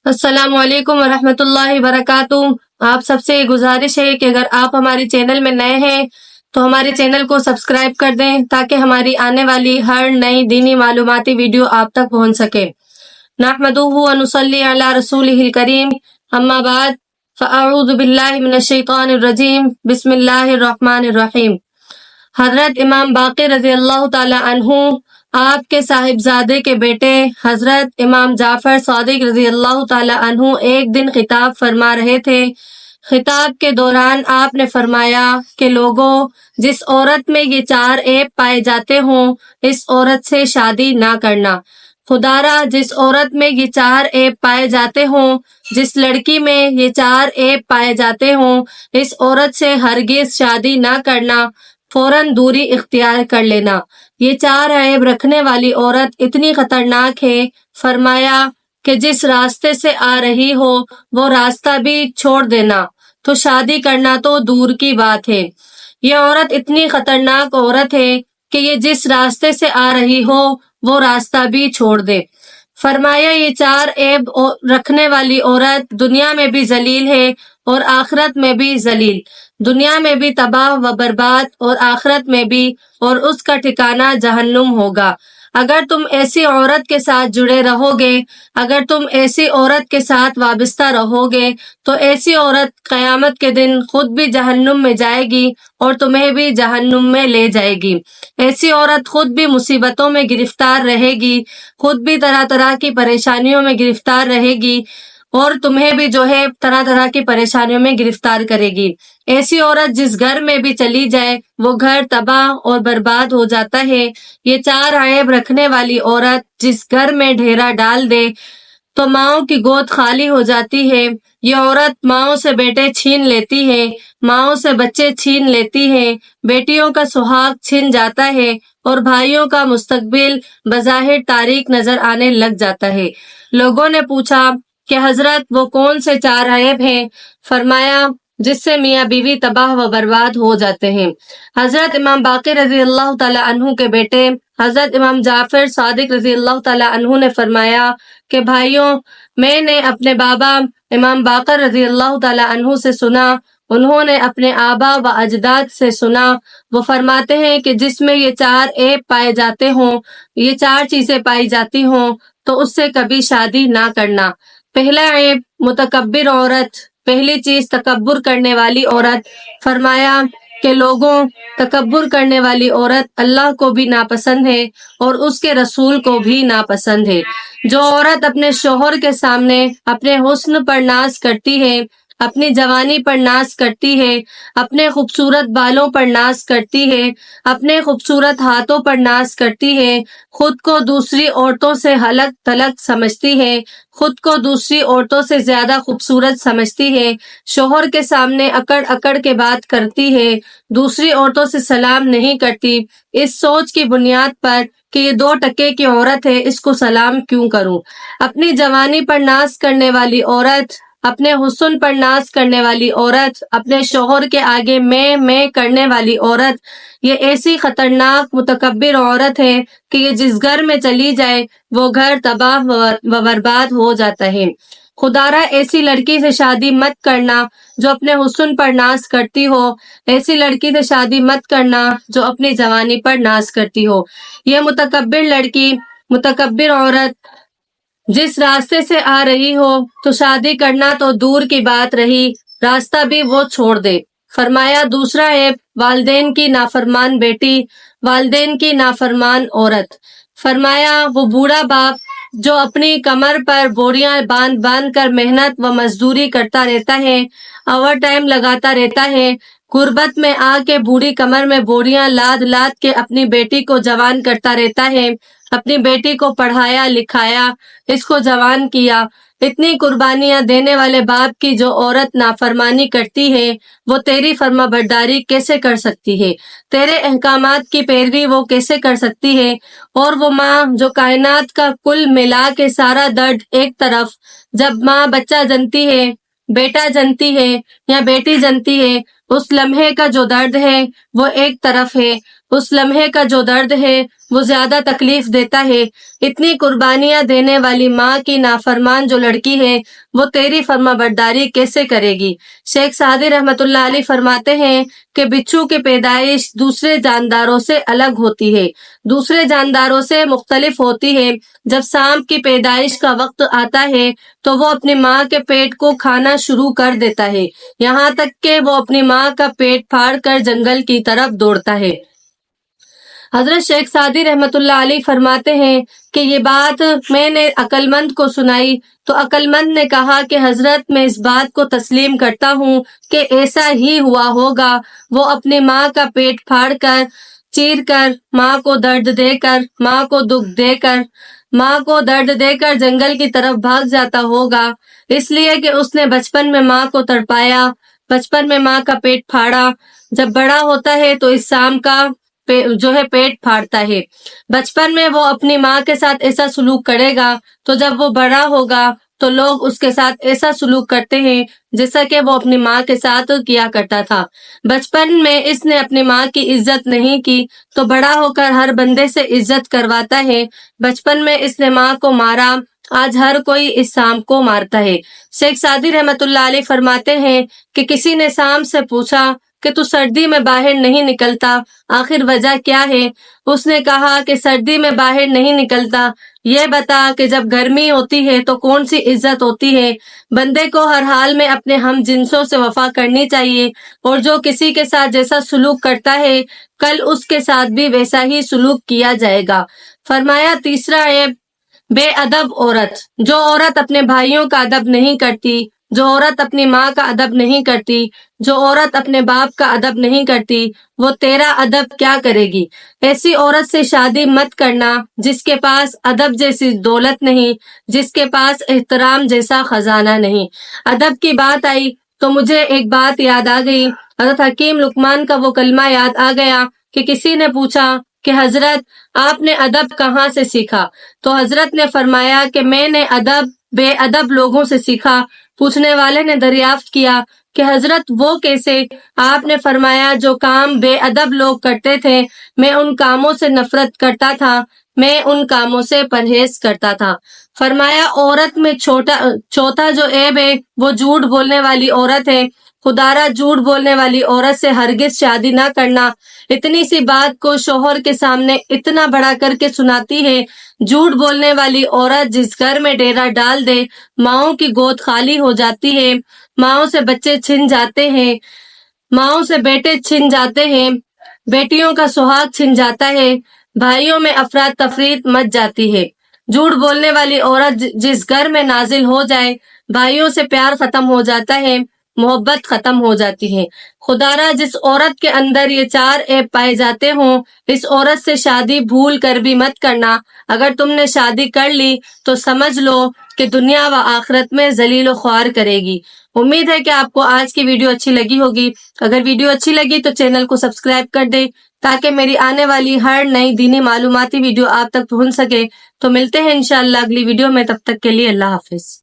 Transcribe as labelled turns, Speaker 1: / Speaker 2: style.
Speaker 1: السلام علیکم ورحمۃ اللہ وبرکاتہ۔ آپ سب سے گزارش ہے کہ اگر آپ ہمارے چینل میں نئے ہیں تو ہمارے چینل کو سبسکرائب کر دیں تاکہ ہماری آنے والی ہر نئی دینی معلوماتی ویڈیو آپ تک پہنچ سکے۔ نحمدہ ونصلی علی رسولہ الکریم، اما بعد فاعوذ باللہ من الشیطان الرجیم، بسم اللہ الرحمن الرحیم۔ حضرت امام باقر رضی اللہ تعالی عنہ، آپ کے صاحبزادے کے بیٹے حضرت امام جعفر صادق رضی اللہ تعالی عنہ ایک دن خطاب فرما رہے تھے۔ خطاب کے دوران آپ نے فرمایا کہ لوگوں، جس عورت میں یہ 4 عیب پائے جاتے ہوں اس عورت سے شادی نہ کرنا۔ خدارا، جس عورت میں یہ 4 عیب پائے جاتے ہوں، جس لڑکی میں یہ 4 عیب پائے جاتے ہوں اس عورت سے ہرگز شادی نہ کرنا، فوراً دوری اختیار کر لینا۔ یہ 4 عیب رکھنے والی عورت اتنی خطرناک ہے، فرمایا کہ جس راستے سے آ رہی ہو وہ راستہ بھی چھوڑ دینا، تو شادی کرنا تو دور کی بات ہے۔ یہ عورت اتنی خطرناک عورت ہے کہ یہ جس راستے سے آ رہی ہو وہ راستہ بھی چھوڑ دے۔ فرمایا یہ 4 عیب رکھنے والی عورت دنیا میں بھی ذلیل ہے اور آخرت میں بھی ذلیل، دنیا میں بھی تباہ و برباد اور آخرت میں بھی، اور اس کا ٹھکانہ جہنم ہوگا۔ اگر تم ایسی عورت کے ساتھ جڑے رہو گے، اگر تم ایسی عورت کے ساتھ وابستہ رہو گے تو ایسی عورت قیامت کے دن خود بھی جہنم میں جائے گی اور تمہیں بھی جہنم میں لے جائے گی۔ ایسی عورت خود بھی مصیبتوں میں گرفتار رہے گی، خود بھی طرح طرح کی پریشانیوں میں گرفتار رہے گی اور تمہیں بھی طرح طرح کی پریشانیوں میں گرفتار کرے گی۔ ایسی عورت جس گھر میں بھی چلی جائے وہ گھر تباہ اور برباد ہو جاتا ہے۔ یہ 4 عیب رکھنے والی عورت جس گھر میں ڈھیرا ڈال دے تو ماؤں کی گود خالی ہو جاتی ہے۔ یہ عورت ماؤں سے بیٹے چھین لیتی ہے، ماؤں سے بچے چھین لیتی ہے، بیٹیوں کا سہاگ چھن جاتا ہے اور بھائیوں کا مستقبل بظاہر تاریک نظر آنے لگ جاتا ہے۔ لوگوں نے پوچھا کہ حضرت وہ کون سے 4 عیب ہیں؟ فرمایا جس سے میاں بیوی تباہ و برباد ہو جاتے ہیں۔ حضرت امام باقر رضی اللہ تعالی عنہ کے بیٹے حضرت امام جعفر صادق رضی اللہ تعالی عنہ نے فرمایا کہ بھائیوں، میں نے اپنے بابا امام باقر رضی اللہ تعالی عنہ سے سنا، انہوں نے اپنے آبا و اجداد سے سنا، وہ فرماتے ہیں کہ جس میں یہ 4 عیب پائے جاتے ہوں، یہ 4 چیزیں پائی جاتی ہوں تو اس سے کبھی شادی نہ کرنا۔ پہلا عیب متکبر عورت، پہلی چیز تکبر کرنے والی عورت۔ فرمایا کہ لوگوں، تکبر کرنے والی عورت اللہ کو بھی ناپسند ہے اور اس کے رسول کو بھی ناپسند ہے۔ جو عورت اپنے شوہر کے سامنے اپنے حسن پر ناز کرتی ہے، اپنی جوانی پر ناز کرتی ہے، اپنے خوبصورت بالوں پر ناز کرتی ہے، اپنے خوبصورت ہاتھوں پر ناز کرتی ہے، خود کو دوسری عورتوں سے ہلک تلک سمجھتی ہے، خود کو دوسری عورتوں سے زیادہ خوبصورت سمجھتی ہے، شوہر کے سامنے اکڑ اکڑ کے بات کرتی ہے، دوسری عورتوں سے سلام نہیں کرتی، اس سوچ کی بنیاد پر کہ یہ 2 ٹکے کی عورت ہے، اس کو سلام کیوں کروں۔ اپنی جوانی پر ناز کرنے والی عورت، اپنے حسن پر ناز کرنے والی عورت، اپنے شوہر کے آگے میں کرنے والی عورت، یہ ایسی خطرناک متکبر عورت ہے کہ یہ جس گھر میں چلی جائے وہ گھر تباہ و برباد ہو جاتا ہے۔ خدارا، ایسی لڑکی سے شادی مت کرنا جو اپنے حسن پر ناز کرتی ہو، ایسی لڑکی سے شادی مت کرنا جو اپنی جوانی پر ناز کرتی ہو۔ یہ متکبر لڑکی، متکبر عورت جس راستے سے آ رہی ہو تو شادی کرنا تو دور کی بات رہی، راستہ بھی وہ چھوڑ دے۔ فرمایا دوسرا عیب والدین کی نافرمان بیٹی، والدین کی نافرمان عورت۔ فرمایا وہ بوڑھا باپ جو اپنی کمر پر بوریاں باندھ باندھ کر محنت و مزدوری کرتا رہتا ہے، اوور ٹائم لگاتا رہتا ہے، غربت میں آ کے بوڑھی کمر میں بوریاں لاد لاد کے اپنی بیٹی کو جوان کرتا رہتا ہے، اپنی بیٹی کو پڑھایا لکھایا، اس کو جوان کیا۔ اتنی قربانیاں دینے والے باپ کی جو عورت نافرمانی کرتی ہے وہ تیری فرما برداری کیسے کر سکتی ہے؟ تیرے احکامات کی پیروی وہ کیسے کر سکتی ہے؟ اور وہ ماں جو کائنات کا کل ملا کے سارا درد ایک طرف، جب ماں بچہ جنتی ہے، بیٹا جنتی ہے یا بیٹی جنتی ہے، اس لمحے کا جو درد ہے وہ ایک طرف ہے، اس لمحے کا جو درد ہے وہ زیادہ تکلیف دیتا ہے۔ اتنی قربانیاں دینے والی ماں کی نافرمان جو لڑکی ہے وہ تیری فرما برداری کیسے کرے گی؟ شیخ سعدی رحمت اللہ علیہ فرماتے ہیں کہ بچھو کی پیدائش دوسرے جانداروں سے الگ ہوتی ہے، دوسرے جانداروں سے مختلف ہوتی ہے۔ جب سانپ کی پیدائش کا وقت آتا ہے تو وہ اپنی ماں کے پیٹ کو کھانا شروع کر دیتا ہے، یہاں تک کہ وہ اپنی ماں کا پیٹ پھاڑ کر جنگل کی طرف دوڑتا ہے۔ حضرت شیخ سعدی رحمت اللہ علیہ فرماتے ہیں کہ یہ بات میں نے عقل مند کو سنائی تو عقل مند نے کہا کہ حضرت میں اس بات کو تسلیم کرتا ہوں کہ ایسا ہی ہوا ہوگا۔ وہ اپنی ماں کا پیٹ پھاڑ کر، چیر کر، ماں کو درد دے کر، ماں کو دکھ دے کر، ماں کو درد دے کر جنگل کی طرف بھاگ جاتا ہوگا، اس لیے کہ اس نے بچپن میں ماں کو تڑپایا، بچپن میں ماں کا پیٹ پھاڑا۔ جب بڑا ہوتا ہے تو اس سانپ کا جو ہے پیٹ پھاڑتا ہے۔ بچپن میں وہ اپنی ماں کے ساتھ ایسا سلوک کرے گا تو جب وہ بڑا ہوگا تو لوگ اس کے ساتھ ایسا سلوک کرتے ہیں جیسا کہ وہ اپنی ماں کے ساتھ کیا کرتا تھا۔ بچپن میں اس نے اپنی ماں کی عزت نہیں کی تو بڑا ہو کر ہر بندے سے عزت کرواتا ہے۔ بچپن میں اس نے ماں کو مارا، آج ہر کوئی اس سانپ کو مارتا ہے۔ شیخ سعدی رحمت اللہ علیہ فرماتے ہیں کہ کسی نے سانپ سے پوچھا کہ تو سردی میں باہر نہیں نکلتا، آخر وجہ کیا ہے؟ اس نے کہا کہ سردی میں باہر نہیں نکلتا، یہ بتا کہ جب گرمی ہوتی ہے تو کون سی عزت ہوتی ہے؟ بندے کو ہر حال میں اپنے ہم جنسوں سے وفا کرنی چاہیے، اور جو کسی کے ساتھ جیسا سلوک کرتا ہے کل اس کے ساتھ بھی ویسا ہی سلوک کیا جائے گا۔ فرمایا تیسرا ہے بے ادب عورت۔ جو عورت اپنے بھائیوں کا ادب نہیں کرتی، جو عورت اپنی ماں کا ادب نہیں کرتی، جو عورت اپنے باپ کا ادب نہیں کرتی، وہ تیرا ادب کیا کرے گی؟ ایسی عورت سے شادی مت کرنا جس کے پاس ادب جیسی دولت نہیں، جس کے پاس احترام جیسا خزانہ نہیں۔ ادب کی بات آئی تو مجھے ایک بات یاد آ گئی، حضرت حکیم لقمان کا وہ کلمہ یاد آ گیا کہ کسی نے پوچھا کہ حضرت آپ نے ادب کہاں سے سیکھا؟ تو حضرت نے فرمایا کہ میں نے ادب بے ادب لوگوں سے سیکھا۔ پوچھنے والے نے دریافت کیا کہ حضرت وہ کیسے؟ آپ نے فرمایا جو کام بے ادب لوگ کرتے تھے میں ان کاموں سے نفرت کرتا تھا، میں ان کاموں سے پرہیز کرتا تھا۔ فرمایا عورت میں چوتھا جو عیب ہے وہ جھوٹ بولنے والی عورت ہے۔ خدارا جھوٹ بولنے والی عورت سے ہرگز شادی نہ کرنا۔ اتنی سی بات کو شوہر کے سامنے اتنا بڑا کر کے سناتی ہے۔ جھوٹ بولنے والی عورت جس گھر میں ڈیرا ڈال دے، ماؤں کی گود خالی ہو جاتی ہے، ماؤں سے بچے چھن جاتے ہیں، ماؤں سے بیٹے چھن جاتے ہیں، بیٹیوں کا سہاگ چھن جاتا ہے، بھائیوں میں افراد تفریق مچ جاتی ہے۔ جھوٹ بولنے والی عورت جس گھر میں نازل ہو جائے، بھائیوں سے پیار ختم ہو جاتا ہے، محبت ختم ہو جاتی ہے۔ خدارا جس عورت کے اندر یہ چار عیب پائے جاتے ہوں اس عورت سے شادی بھول کر بھی مت کرنا۔ اگر تم نے شادی کر لی تو سمجھ لو کہ دنیا و آخرت میں ذلیل و خوار کرے گی۔ امید ہے کہ آپ کو آج کی ویڈیو اچھی لگی ہوگی۔ اگر ویڈیو اچھی لگی تو چینل کو سبسکرائب کر دیں تاکہ میری آنے والی ہر نئی دینی معلوماتی ویڈیو آپ تک پہنچ سکے۔ تو ملتے ہیں انشاءاللہ اگلی ویڈیو میں، تب تک کے لیے اللہ حافظ۔